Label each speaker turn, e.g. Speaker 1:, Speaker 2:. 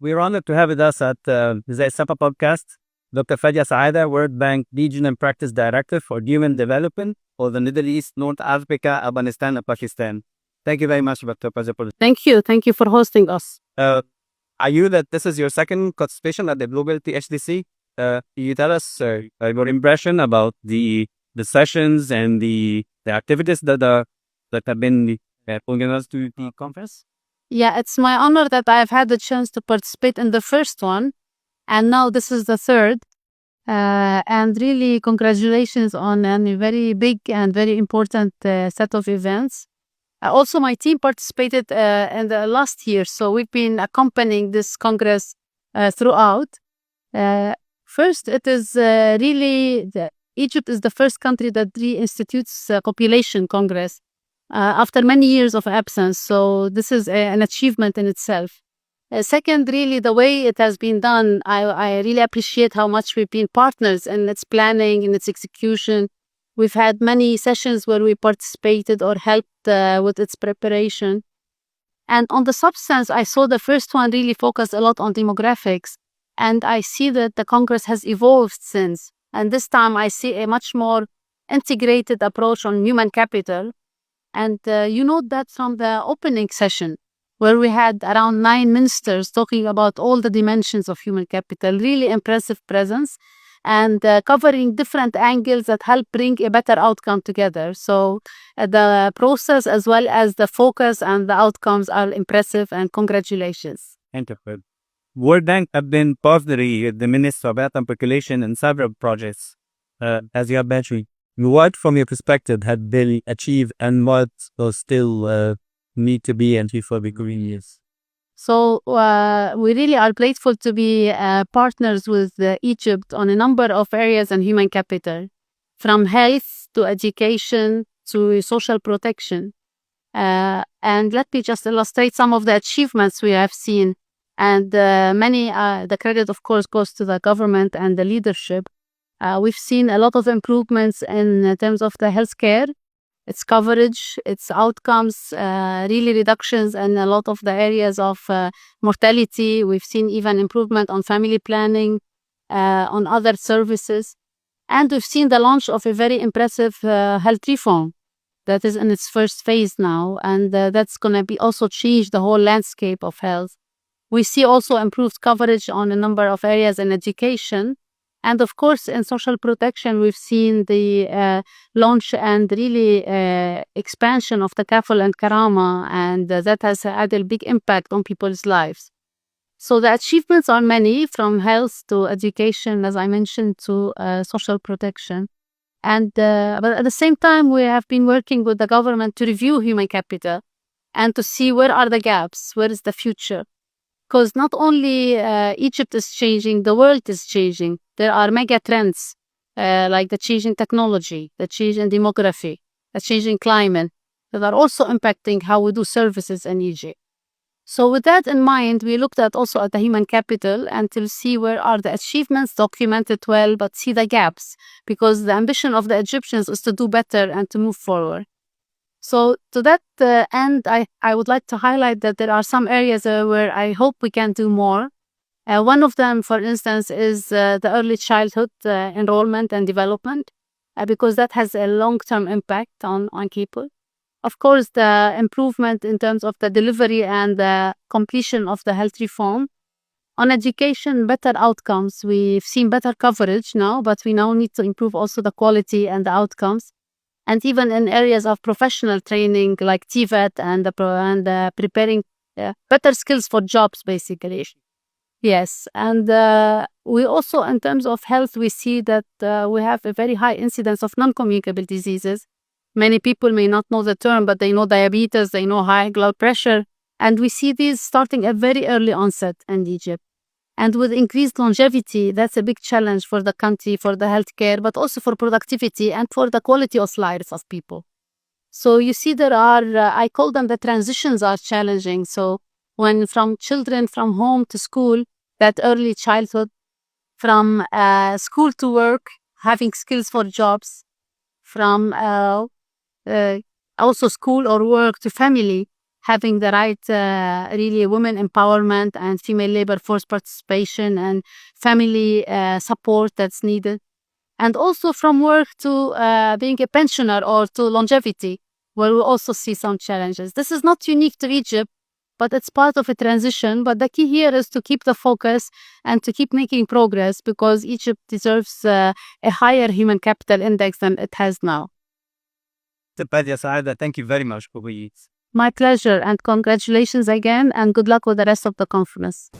Speaker 1: We're honored to have with us at the الصحة podcast Dr. Fadية سعادة, World Bank Regional Practice Director for Human Development for the Middle East, North Africa, Afghanistan, and Pakistan. Thank you very much, Dr. Fadية.
Speaker 2: Thank you. Thank you for hosting us.
Speaker 1: Are you that this is your second participation at the Global HDC? Can you tell us your impression about the sessions and the activities that have been organized to the conference?
Speaker 2: Yeah, it's my honor that I've had the chance to participate in the first one, and now this is the third. And really, congratulations on a very big and very important set of events. Also, my team participated in the last year, so we've been accompanying this Congress throughout. First, it is Egypt is the first country that reinstitutes Population Congress after many years of absence, so this is an achievement in itself. Second, really, the way it has been done, I really appreciate how much we've been partners in its planning, in its execution. We've had many sessions where we participated or helped with its preparation. And on the substance, I saw the first one really focused a lot on demographics. And I see that the Congress has evolved since. And this time I see a much more integrated approach on human capital. And you note that from the opening session, where we had around 9 ministers talking about all the dimensions of human capital, really impressive presence, and covering different angles that help bring a better outcome together. So the process as well as the focus and the outcomes are impressive, and congratulations.
Speaker 1: Thank you. World Bank have been partnering with the Ministry of Health and Population in several projects. As you have mentioned, what from your perspective had been achieved and what will still need to be achieved for the coming years?
Speaker 2: So we really are grateful to be partners with Egypt on a number of areas in human capital, from health to education to social protection. And let me just illustrate some of the achievements we have seen. And the credit, of course, goes to the government and the leadership. We've seen a lot of improvements in terms of the healthcare, its coverage, its outcomes, really reductions in a lot of the areas of mortality. We've seen even improvement on family planning, on other services. And we've seen the launch of a very impressive health reform that is in its first phase now. And that's going to be also change the whole landscape of health. We see also improved coverage on a number of areas in education. And of course, in social protection, we've seen the launch and really expansion of the Kafal and Karama, and that has had a big impact on people's lives. So the achievements are many, from health to education, as I mentioned, to social protection. And but at the same time, we have been working with the government to review human capital and to see where are the gaps, where is the future. Because not only Egypt is changing, the world is changing. There are mega trends like the change in technology, the change in demography, the change in climate that are also impacting how we do services in Egypt. So with that in mind, we looked at also at the human capital and to see where are the achievements documented well, but see the gaps, because the ambition of the Egyptians is to do better and to move forward. So to that end, I would like to highlight that there are some areas where I hope we can do more. One of them, for instance, is the early childhood enrollment and development, because that has a long-term impact on people. Of course, the improvement in terms of the delivery and the completion of the health reform. On education, better outcomes. We've seen better coverage now, but we now need to improve also the quality and the outcomes. And even in areas of professional training like TVET and preparing better skills for jobs, basically. Yes. And we also, in terms of health, we see that we have a very high incidence of non-communicable diseases. Many people may not know the term, but they know diabetes, they know high blood pressure. And we see these starting at very early onset in Egypt. And with increased longevity, that's a big challenge for the country, for the healthcare, but also for productivity and for the quality of lives of people. So you see there are, I call them the transitions are challenging. So when from children from home to school, that early childhood, from school to work, having skills for jobs, from also school or work to family, having the right, really women empowerment and female labor force participation and family support that's needed. And also from work to being a pensioner or to longevity, where we also see some challenges. This is not unique to Egypt, but it's part of a transition. But the key here is to keep the focus and to keep making progress, because Egypt deserves a higher human capital index than it has now.
Speaker 1: Fadiyya, Saada, thank you very much for being.
Speaker 2: My pleasure, and congratulations again, and good luck with the rest of the conference.